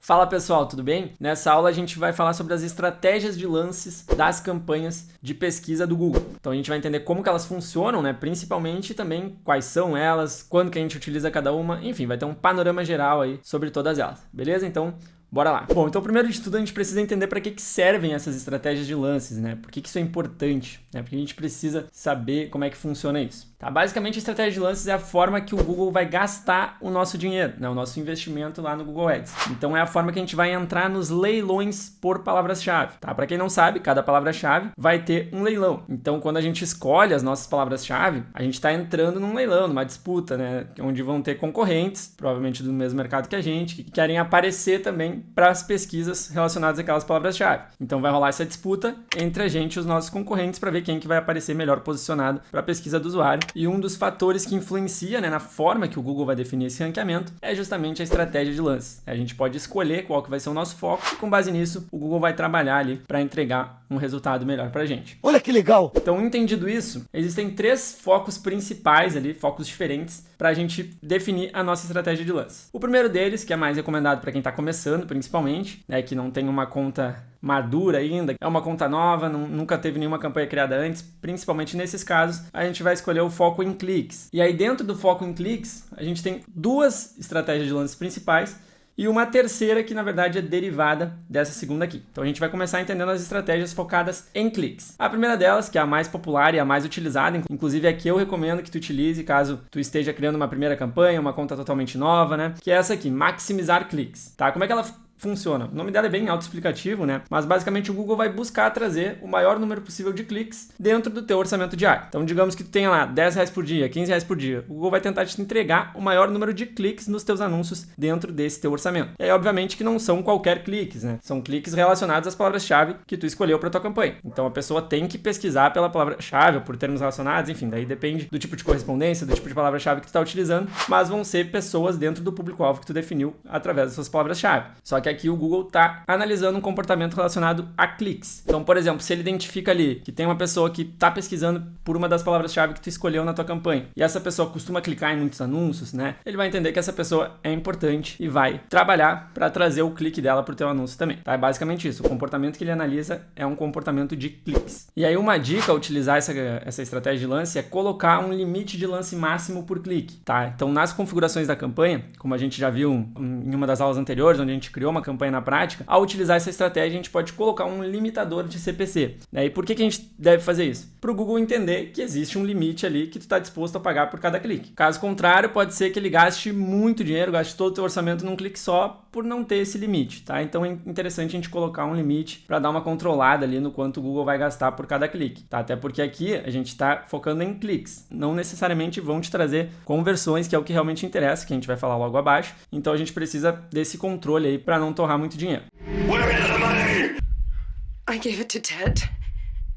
Fala pessoal, tudo bem? Nessa aula a gente vai falar sobre as estratégias de lances das campanhas de pesquisa do Google. Então a gente vai entender como que elas funcionam, né? Principalmente também quais são elas, quando que a gente utiliza cada uma, enfim, vai ter um panorama geral aí sobre todas elas, beleza? Então, bora lá. Bom, então primeiro de tudo a gente precisa entender para que servem essas estratégias de lances, né? Por que isso é importante, né? Porque a gente precisa saber como é que funciona isso. Tá? Basicamente a estratégia de lances é a forma que o Google vai gastar o nosso dinheiro, né? O nosso investimento lá no Google Ads. Então é a forma que a gente vai entrar nos leilões por palavras-chave, tá? Para quem não sabe, cada palavra-chave vai ter um leilão. Então quando a gente escolhe as nossas palavras-chave, a gente está entrando num leilão, numa disputa, né? Onde vão ter concorrentes, provavelmente do mesmo mercado que a gente, que querem aparecer também para as pesquisas relacionadas àquelas palavras-chave. Então vai rolar essa disputa entre a gente e os nossos concorrentes para ver quem que vai aparecer melhor posicionado para a pesquisa do usuário. E um dos fatores que influencia, né, na forma que o Google vai definir esse ranqueamento é justamente a estratégia de lance. A gente pode escolher qual que vai ser o nosso foco e com base nisso o Google vai trabalhar ali para entregar um resultado melhor para a gente. Olha que legal! Então, entendido isso, existem 3 focos principais ali, focos diferentes, para a gente definir a nossa estratégia de lance. O primeiro deles, que é mais recomendado para quem está começando, principalmente, né, que não tem uma conta madura ainda, é uma conta nova, nunca teve nenhuma campanha criada antes, principalmente nesses casos, a gente vai escolher o foco em cliques. E aí dentro do foco em cliques, a gente tem 2 estratégias de lances principais e uma terceira que na verdade é derivada dessa segunda aqui. Então a gente vai começar entendendo as estratégias focadas em cliques. A primeira delas, que é a mais popular e a mais utilizada, inclusive aqui eu recomendo que tu utilize caso tu esteja criando uma primeira campanha, uma conta totalmente nova, né? Que é essa aqui, maximizar cliques, tá? Como é que ela funciona? O nome dela é bem autoexplicativo, né? Mas basicamente o Google vai buscar trazer o maior número possível de cliques dentro do teu orçamento diário. Então digamos que tu tenha lá R$10 por dia, R$15 por dia. O Google vai tentar te entregar o maior número de cliques nos teus anúncios dentro desse teu orçamento. E aí obviamente que não são qualquer cliques, né? São cliques relacionados às palavras-chave que tu escolheu para tua campanha. Então a pessoa tem que pesquisar pela palavra-chave ou por termos relacionados, enfim, daí depende do tipo de correspondência, do tipo de palavra-chave que tu está utilizando, mas vão ser pessoas dentro do público-alvo que tu definiu através das suas palavras-chave. Só que aqui o Google está analisando um comportamento relacionado a cliques. Então, por exemplo, se ele identifica ali que tem uma pessoa que está pesquisando por uma das palavras-chave que tu escolheu na tua campanha, e essa pessoa costuma clicar em muitos anúncios, né? Ele vai entender que essa pessoa é importante e vai trabalhar para trazer o clique dela para o teu anúncio também. Tá? É basicamente isso. O comportamento que ele analisa é um comportamento de cliques. E aí uma dica a utilizar essa estratégia de lance é colocar um limite de lance máximo por clique. Tá? Então, nas configurações da campanha, como a gente já viu em uma das aulas anteriores, onde a gente criou uma campanha na prática, ao utilizar essa estratégia, a gente pode colocar um limitador de CPC. Né? E por que a gente deve fazer isso? Para o Google entender que existe um limite ali que tu está disposto a pagar por cada clique. Caso contrário, pode ser que ele gaste muito dinheiro, gaste todo o teu orçamento num clique só por não ter esse limite. Tá? Então é interessante a gente colocar um limite para dar uma controlada ali no quanto o Google vai gastar por cada clique. Tá? Até porque aqui a gente está focando em cliques. Não necessariamente vão te trazer conversões, que é o que realmente interessa, que a gente vai falar logo abaixo. Então a gente precisa desse controle aí para não torrar muito dinheiro. Where is the money? I gave it to Ted.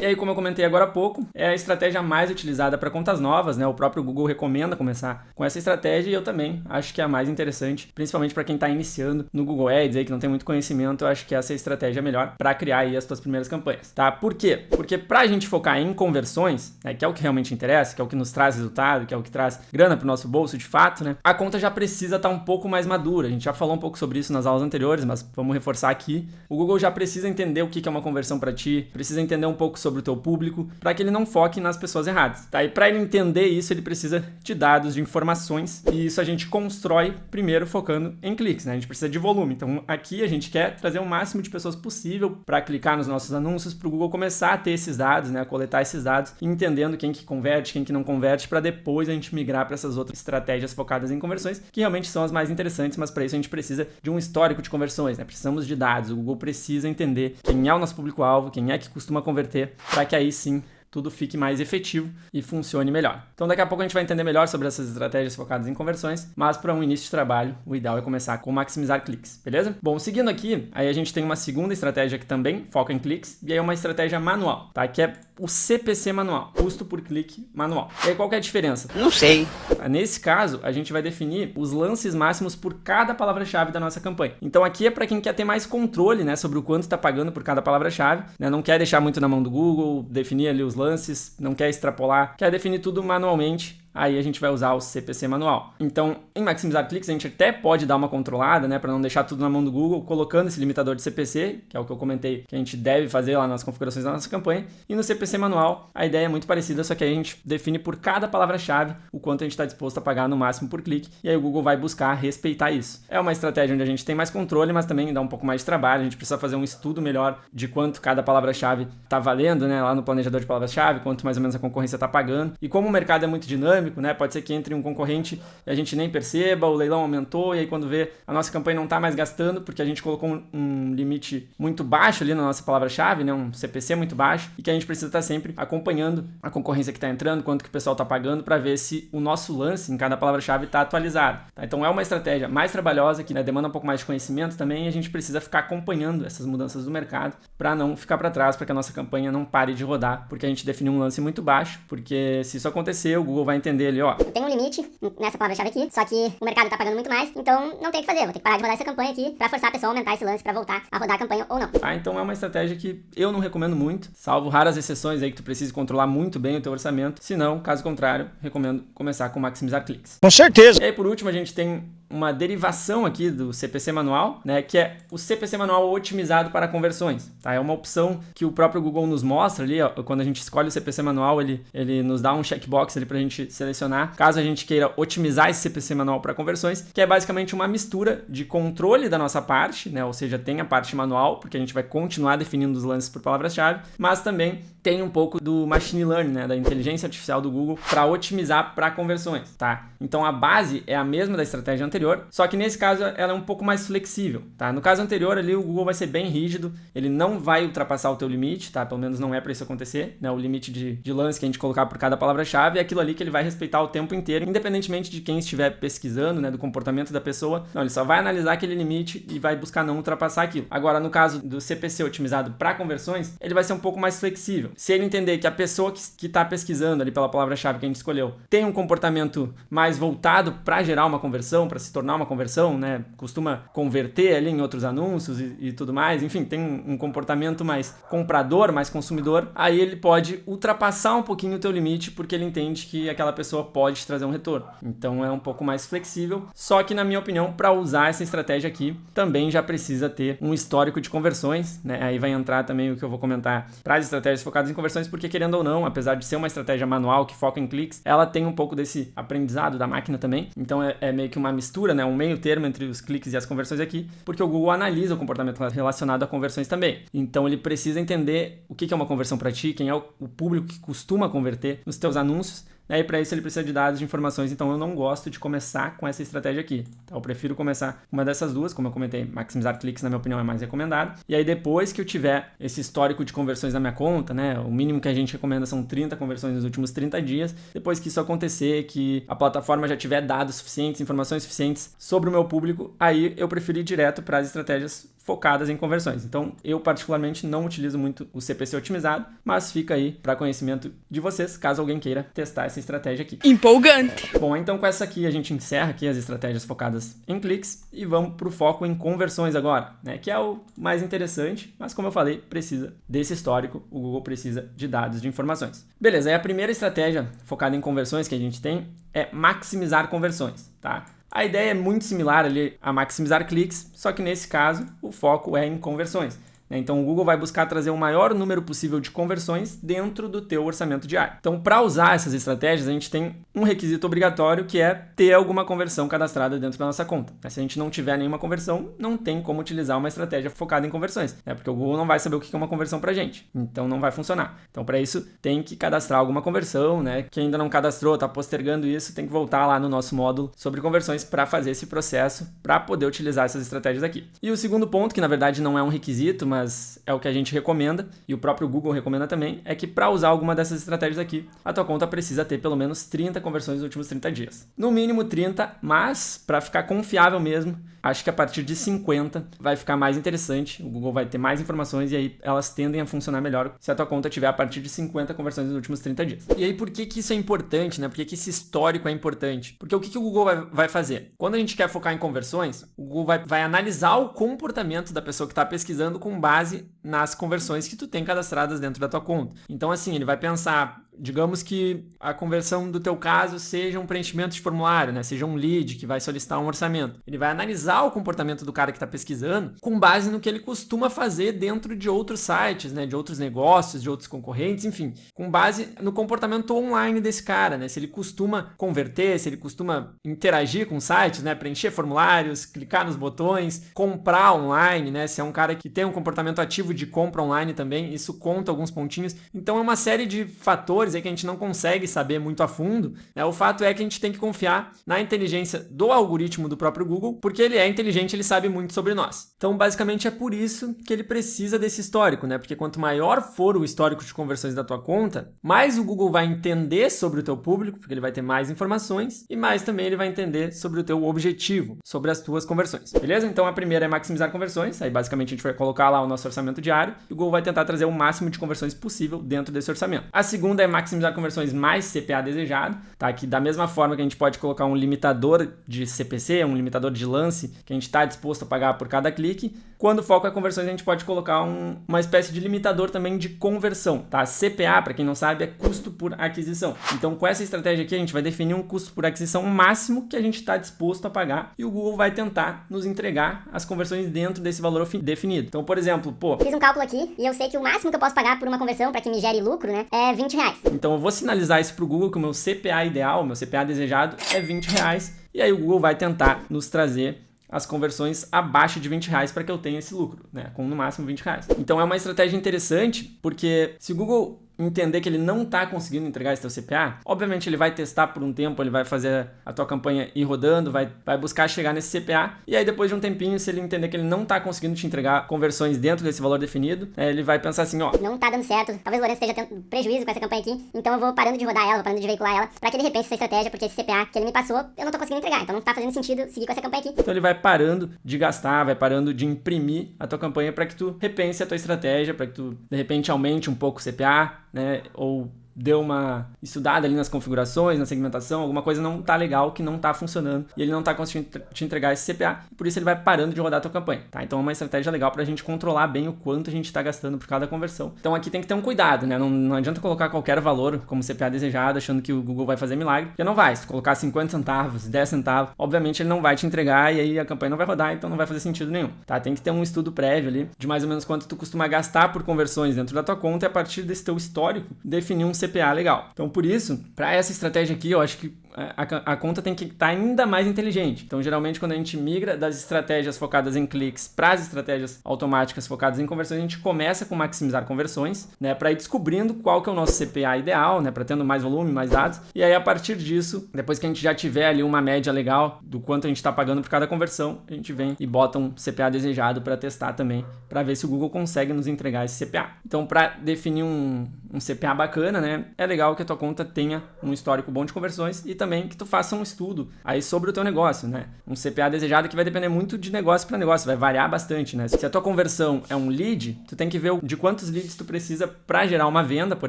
E aí, como eu comentei agora há pouco, é a estratégia mais utilizada para contas novas, né? O próprio Google recomenda começar com essa estratégia e eu também acho que é a mais interessante, principalmente para quem está iniciando no Google Ads, aí, que não tem muito conhecimento, eu acho que essa é a estratégia melhor para criar aí as tuas primeiras campanhas, tá? Por quê? Porque para a gente focar em conversões, né, que é o que realmente interessa, que é o que nos traz resultado, que é o que traz grana para o nosso bolso de fato, né? A conta já precisa estar um pouco mais madura. A gente já falou um pouco sobre isso nas aulas anteriores, mas vamos reforçar aqui. O Google já precisa entender o que é uma conversão para ti, precisa entender um pouco sobre o teu público, para que ele não foque nas pessoas erradas, tá? E para ele entender isso, ele precisa de dados, de informações, e isso a gente constrói primeiro focando em cliques, né? A gente precisa de volume. Então, aqui a gente quer trazer o máximo de pessoas possível para clicar nos nossos anúncios, para o Google começar a ter esses dados, né? A coletar esses dados, entendendo quem que converte, quem que não converte, para depois a gente migrar para essas outras estratégias focadas em conversões, que realmente são as mais interessantes, mas para isso a gente precisa de um histórico de conversões, né? Precisamos de dados. O Google precisa entender quem é o nosso público-alvo, quem é que costuma converter, para que aí sim tudo fique mais efetivo e funcione melhor. Então daqui a pouco a gente vai entender melhor sobre essas estratégias focadas em conversões, mas para um início de trabalho, o ideal é começar com maximizar cliques, beleza? Bom, seguindo aqui, aí a gente tem uma segunda estratégia que também foca em cliques, e aí é uma estratégia manual, tá? Que é o CPC manual, custo por clique manual. E aí qual que é a diferença? Não sei. Nesse caso, a gente vai definir os lances máximos por cada palavra-chave da nossa campanha. Então aqui é para quem quer ter mais controle, né, sobre o quanto está pagando por cada palavra-chave, né? Não quer deixar muito na mão do Google, definir ali os lances, não quer extrapolar, quer definir tudo manualmente aí a gente vai usar o CPC manual. Então, em maximizar cliques, a gente até pode dar uma controlada, né, para não deixar tudo na mão do Google, colocando esse limitador de CPC, que é o que eu comentei, que a gente deve fazer lá nas configurações da nossa campanha. E no CPC manual, a ideia é muito parecida, só que aí a gente define por cada palavra-chave o quanto a gente está disposto a pagar no máximo por clique, e aí o Google vai buscar respeitar isso. É uma estratégia onde a gente tem mais controle, mas também dá um pouco mais de trabalho, a gente precisa fazer um estudo melhor de quanto cada palavra-chave está valendo, né, lá no planejador de palavras-chave, quanto mais ou menos a concorrência está pagando. E como o mercado é muito dinâmico, né, pode ser que entre um concorrente e a gente nem perceba, o leilão aumentou, e aí quando vê, a nossa campanha não está mais gastando, porque a gente colocou um limite muito baixo ali na nossa palavra-chave, né, um CPC muito baixo, e que a gente precisa estar sempre acompanhando a concorrência que está entrando, quanto que o pessoal está pagando, para ver se o nosso lance em cada palavra-chave está atualizado. Tá? Então é uma estratégia mais trabalhosa, que, né, demanda um pouco mais de conhecimento também, e a gente precisa ficar acompanhando essas mudanças do mercado para não ficar para trás, para que a nossa campanha não pare de rodar, porque a gente definiu um lance muito baixo, porque se isso acontecer, o Google vai entender ali, ó, eu tenho um limite nessa palavra-chave aqui, só que o mercado tá pagando muito mais, então não tem o que fazer, vou ter que parar de rodar essa campanha aqui para forçar a pessoa a aumentar esse lance para voltar a rodar a campanha ou não. Tá? Então é uma estratégia que eu não recomendo muito, salvo raras exceções aí que tu precise controlar muito bem o teu orçamento, se não, caso contrário, recomendo começar com maximizar cliques. Com certeza! E aí, por último, a gente tem uma derivação aqui do CPC manual, né, que é o CPC manual otimizado para conversões, tá? É uma opção que o próprio Google nos mostra ali, ó, quando a gente escolhe o CPC manual, ele nos dá um checkbox ali pra gente selecionar, caso a gente queira otimizar esse CPC manual para conversões, que é basicamente uma mistura de controle da nossa parte, né, ou seja, tem a parte manual, porque a gente vai continuar definindo os lances por palavras-chave, mas também tem um pouco do machine learning, né, da inteligência artificial do Google para otimizar para conversões, tá? Então a base é a mesma da estratégia anterior, só que nesse caso ela é um pouco mais flexível, tá? No caso anterior ali o Google vai ser bem rígido, ele não vai ultrapassar o teu limite, tá? Pelo menos não é para isso acontecer, né? O limite de lance que a gente colocar por cada palavra-chave é aquilo ali que ele vai respeitar o tempo inteiro, independentemente de quem estiver pesquisando, né, do comportamento da pessoa. Não, ele só vai analisar aquele limite e vai buscar não ultrapassar aquilo. Agora, no caso do CPC otimizado para conversões, ele vai ser um pouco mais flexível. Se ele entender que a pessoa que está pesquisando ali pela palavra-chave que a gente escolheu tem um comportamento mais voltado para gerar uma conversão, para se tornar uma conversão, né? Costuma converter ali em outros anúncios e tudo mais, enfim, tem um comportamento mais comprador, mais consumidor, aí ele pode ultrapassar um pouquinho o teu limite, porque ele entende que aquela pessoa pode te trazer um retorno. Então é um pouco mais flexível, só que na minha opinião, para usar essa estratégia aqui, também já precisa ter um histórico de conversões, né? Aí vai entrar também o que eu vou comentar para as estratégias focadas em conversões, porque querendo ou não, apesar de ser uma estratégia manual que foca em cliques, ela tem um pouco desse aprendizado da máquina também, então é meio que uma mistura, né? Um meio termo entre os cliques e as conversões aqui, porque o Google analisa o comportamento relacionado a conversões também. Então ele precisa entender o que é uma conversão para ti, quem é o público que costuma converter nos teus anúncios, e para isso ele precisa de dados, de informações, então eu não gosto de começar com essa estratégia aqui. Então, eu prefiro começar com uma dessas duas, como eu comentei, maximizar cliques na minha opinião é mais recomendado. E aí depois que eu tiver esse histórico de conversões na minha conta, né, o mínimo que a gente recomenda são 30 conversões nos últimos 30 dias, depois que isso acontecer, que a plataforma já tiver dados suficientes, informações suficientes sobre o meu público, aí eu prefiro ir direto para as estratégias focadas em conversões. Então, eu particularmente não utilizo muito o CPC otimizado, mas fica aí para conhecimento de vocês, caso alguém queira testar essa estratégia aqui. Empolgante! Bom, então com essa aqui a gente encerra aqui as estratégias focadas em cliques e vamos para o foco em conversões agora, né? Que é o mais interessante, mas como eu falei, precisa desse histórico, o Google precisa de dados, de informações. Beleza, aí a primeira estratégia focada em conversões que a gente tem é maximizar conversões, tá? A ideia é muito similar ali a maximizar cliques, só que nesse caso o foco é em conversões. Então o Google vai buscar trazer o maior número possível de conversões dentro do teu orçamento diário. Então para usar essas estratégias a gente tem um requisito obrigatório que é ter alguma conversão cadastrada dentro da nossa conta. Se a gente não tiver nenhuma conversão, não tem como utilizar uma estratégia focada em conversões, porque o Google não vai saber o que é uma conversão pra gente, então não vai funcionar. Então para isso tem que cadastrar alguma conversão, né? Quem ainda não cadastrou, está postergando isso, tem que voltar lá no nosso módulo sobre conversões para fazer esse processo, para poder utilizar essas estratégias aqui. E o segundo ponto, que na verdade não é um requisito, mas é o que a gente recomenda, e o próprio Google recomenda também, é que para usar alguma dessas estratégias aqui, a tua conta precisa ter pelo menos 30 conversões nos últimos 30 dias. No mínimo 30, mas para ficar confiável mesmo, acho que a partir de 50 vai ficar mais interessante, o Google vai ter mais informações e aí elas tendem a funcionar melhor se a tua conta tiver a partir de 50 conversões nos últimos 30 dias. E aí por que isso é importante, né? Por que esse histórico é importante? Porque o que o Google vai fazer? Quando a gente quer focar em conversões, o Google vai analisar o comportamento da pessoa que está pesquisando com base nas conversões que tu tem cadastradas dentro da tua conta. Então assim, ele vai pensar digamos que a conversão do teu caso seja um preenchimento de formulário, né? Seja um lead que vai solicitar um orçamento. Ele vai analisar o comportamento do cara que está pesquisando com base no que ele costuma fazer dentro de outros sites, né? De outros negócios, de outros concorrentes, enfim, com base no comportamento online desse cara, né? Se ele costuma converter, se ele costuma interagir com sites, né? Preencher formulários, clicar nos botões, comprar online, né? Se é um cara que tem um comportamento ativo de compra online também, isso conta alguns pontinhos. Então é uma série de fatores aí que a gente não consegue saber muito a fundo, né? O fato é que a gente tem que confiar na inteligência do algoritmo do próprio Google, porque ele é inteligente, ele sabe muito sobre nós. Então, basicamente, é por isso que ele precisa desse histórico, né? Porque quanto maior for o histórico de conversões da tua conta, mais o Google vai entender sobre o teu público, porque ele vai ter mais informações, e mais também ele vai entender sobre o teu objetivo, sobre as tuas conversões. Beleza? Então, a primeira é maximizar conversões. Aí, basicamente, a gente vai colocar lá o nosso orçamento diário, e o Google vai tentar trazer o máximo de conversões possível dentro desse orçamento. A segunda é maximizar conversões mais CPA desejado, tá? Que da mesma forma que a gente pode colocar um limitador de CPC, um limitador de lance, que a gente está disposto a pagar por cada clique, quando o foco é conversões, a gente pode colocar uma espécie de limitador também de conversão, tá? CPA, para quem não sabe, é custo por aquisição. Então, com essa estratégia aqui, a gente vai definir um custo por aquisição máximo que a gente está disposto a pagar e o Google vai tentar nos entregar as conversões dentro desse valor definido. Então, por exemplo, fiz um cálculo aqui e eu sei que o máximo que eu posso pagar por uma conversão para que me gere lucro, né, é R$20. Então, eu vou sinalizar isso para o Google que o meu CPA ideal, o meu CPA desejado é R$20 e aí o Google vai tentar nos trazer as conversões abaixo de R$20 para que eu tenha esse lucro, né? Com no máximo R$20. Então é uma estratégia interessante, porque se o Google entender que ele não está conseguindo entregar esse teu CPA, obviamente ele vai testar por um tempo, ele vai fazer a tua campanha ir rodando, vai buscar chegar nesse CPA, e aí depois de um tempinho, se ele entender que ele não está conseguindo te entregar conversões dentro desse valor definido, ele vai pensar assim, não tá dando certo, talvez o Lourenço esteja tendo prejuízo com essa campanha aqui, então eu vou parando de rodar ela, vou parando de veicular ela, para que ele repense essa estratégia, porque esse CPA que ele me passou, eu não tô conseguindo entregar, então não tá fazendo sentido seguir com essa campanha aqui. Então ele vai parando de gastar, vai parando de imprimir a tua campanha para que tu repense a tua estratégia, para que tu, de repente, aumente um pouco o CPA, né, ou deu uma estudada ali nas configurações, na segmentação, alguma coisa não tá legal, que não tá funcionando, e ele não tá conseguindo te entregar esse CPA, e por isso ele vai parando de rodar a tua campanha, tá? Então é uma estratégia legal pra gente controlar bem o quanto a gente tá gastando por cada conversão. Então aqui tem que ter um cuidado, né? Não adianta colocar qualquer valor como CPA desejado, achando que o Google vai fazer milagre, porque não vai. Se tu colocar 50 centavos, 10 centavos, obviamente ele não vai te entregar, e aí a campanha não vai rodar, então não vai fazer sentido nenhum, tá? Tem que ter um estudo prévio ali, de mais ou menos quanto tu costuma gastar por conversões dentro da tua conta, e a partir desse teu histórico, definir um CPA legal. Então, por isso, para essa estratégia aqui, eu acho que a conta tem que estar ainda mais inteligente. Então, geralmente, quando a gente migra das estratégias focadas em cliques para as estratégias automáticas focadas em conversões, a gente começa com maximizar conversões, né, para ir descobrindo qual que é o nosso CPA ideal, né, para tendo mais volume, mais dados. E aí, a partir disso, depois que a gente já tiver ali uma média legal do quanto a gente está pagando por cada conversão, a gente vem e bota um CPA desejado para testar também, para ver se o Google consegue nos entregar esse CPA. Então, para definir um CPA bacana, né, é legal que a tua conta tenha um histórico bom de conversões e também que tu faça um estudo aí sobre o teu negócio, né? Um CPA desejado que vai depender muito de negócio para negócio, vai variar bastante, né? Se a tua conversão é um lead, tu tem que ver de quantos leads tu precisa para gerar uma venda, por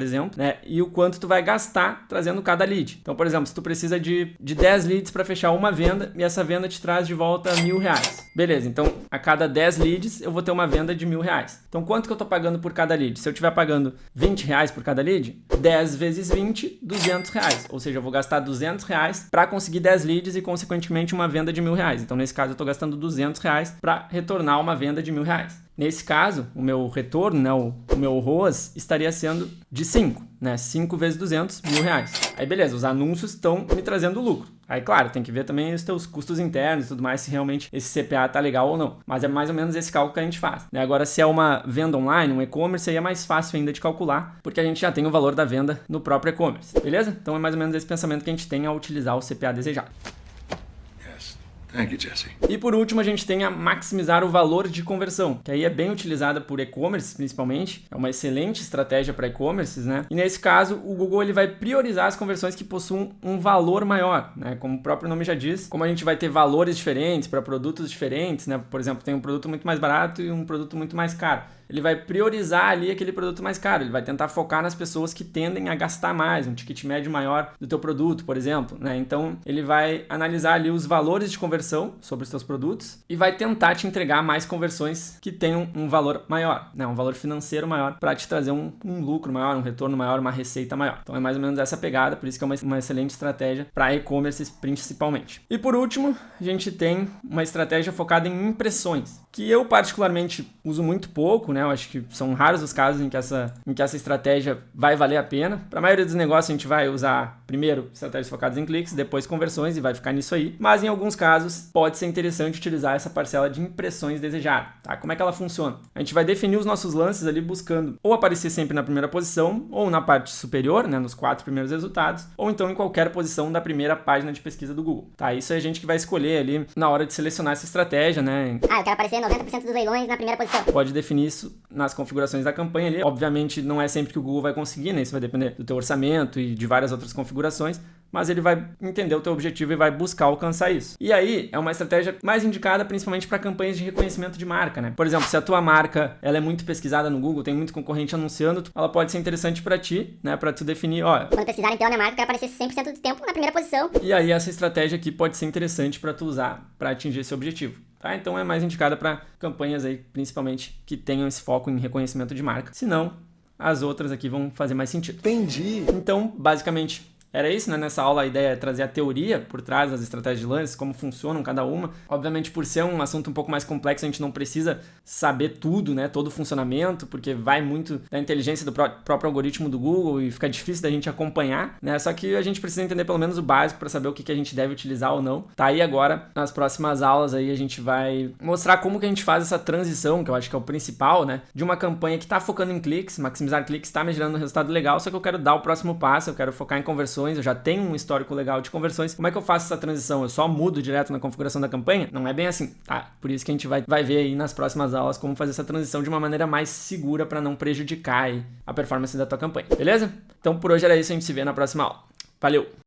exemplo, né? E o quanto tu vai gastar trazendo cada lead. Então, por exemplo, se tu precisa de 10 leads para fechar uma venda e essa venda te traz de volta R$1.000. Beleza, então a cada 10 leads eu vou ter uma venda de R$1.000. Então, quanto que eu tô pagando por cada lead? Se eu estiver pagando R$20 por cada lead, 10 vezes 20, R$200. Ou seja, eu vou gastar R$200 para conseguir 10 leads e, consequentemente, uma venda de R$1.000. Então, nesse caso, eu estou gastando R$200 para retornar uma venda de R$1.000. Nesse caso, o meu retorno, né, o meu ROAS, estaria sendo de 5, né? 5 vezes 200, R$1.000. Aí, beleza, os anúncios estão me trazendo lucro. Aí, claro, tem que ver também os teus custos internos e tudo mais, se realmente esse CPA tá legal ou não. Mas é mais ou menos esse cálculo que a gente faz, né? Agora, se é uma venda online, um e-commerce, aí é mais fácil ainda de calcular, porque a gente já tem o valor da venda no próprio e-commerce, beleza? Então, é mais ou menos esse pensamento que a gente tem ao utilizar o CPA desejado. Thank you, Jesse. E por último, a gente tem a maximizar o valor de conversão, que aí é bem utilizada por e-commerce, principalmente. É uma excelente estratégia para e-commerces, né? E nesse caso, o Google ele vai priorizar as conversões que possuam um valor maior, né? Como o próprio nome já diz, como a gente vai ter valores diferentes para produtos diferentes, né? Por exemplo, tem um produto muito mais barato e um produto muito mais caro. ele vai priorizar ali aquele produto mais caro, ele vai tentar focar nas pessoas que tendem a gastar mais, um ticket médio maior do teu produto, por exemplo, né? Então, ele vai analisar ali os valores de conversão sobre os teus produtos e vai tentar te entregar mais conversões que tenham um valor maior, né? Um valor financeiro maior para te trazer um lucro maior, um retorno maior, uma receita maior. Então, é mais ou menos essa pegada, por isso que é uma excelente estratégia para e-commerce principalmente. E por último, a gente tem uma estratégia focada em impressões, que eu particularmente uso muito pouco, né? Eu acho que são raros os casos em que essa estratégia vai valer a pena. Para a maioria dos negócios a gente vai usar primeiro estratégias focadas em cliques, depois conversões e vai ficar nisso aí. Mas em alguns casos pode ser interessante utilizar essa parcela de impressões desejadas, tá? Como é que ela funciona? A gente vai definir os nossos lances ali buscando ou aparecer sempre na primeira posição, ou na parte superior, né? Nos 4 primeiros resultados, ou então em qualquer posição da primeira página de pesquisa do Google, tá? Isso é a gente que vai escolher ali na hora de selecionar essa estratégia, né? Eu quero aparecer 90% dos leilões na primeira posição. Pode definir isso nas configurações da campanha ali. Obviamente não é sempre que o Google vai conseguir, né? Isso vai depender do teu orçamento e de várias outras configurações, mas ele vai entender o teu objetivo e vai buscar alcançar isso. E aí, é uma estratégia mais indicada principalmente para campanhas de reconhecimento de marca, né? Por exemplo, se a tua marca ela é muito pesquisada no Google, tem muito concorrente anunciando, ela pode ser interessante para ti, né? Para tu definir, ó... Quando pesquisarem pela minha marca, eu quero aparecer 100% do tempo na primeira posição. E aí, essa estratégia aqui pode ser interessante para tu usar para atingir esse objetivo. Tá? Então, é mais indicada para campanhas aí, principalmente, que tenham esse foco em reconhecimento de marca. Se não, as outras aqui vão fazer mais sentido. Entendi. Então, basicamente, era isso, né? Nessa aula a ideia é trazer a teoria por trás das estratégias de lance, como funcionam cada uma. Obviamente, por ser um assunto um pouco mais complexo, a gente não precisa saber tudo, né? Todo o funcionamento, porque vai muito da inteligência do próprio algoritmo do Google e fica difícil da gente acompanhar, né? Só que a gente precisa entender pelo menos o básico para saber o que a gente deve utilizar ou não. Tá aí agora, nas próximas aulas aí a gente vai mostrar como que a gente faz essa transição, que eu acho que é o principal, né? De uma campanha que tá focando em cliques, maximizar cliques, tá me gerando um resultado legal, só que eu quero dar o próximo passo, eu quero focar em conversões, eu já tenho um histórico legal de conversões. Como é que eu faço essa transição? Eu só mudo direto na configuração da campanha? Não é bem assim, tá? Por isso que a gente vai ver aí nas próximas aulas como fazer essa transição de uma maneira mais segura para não prejudicar aí a performance da tua campanha, beleza? Então por hoje era isso, a gente se vê na próxima aula. Valeu!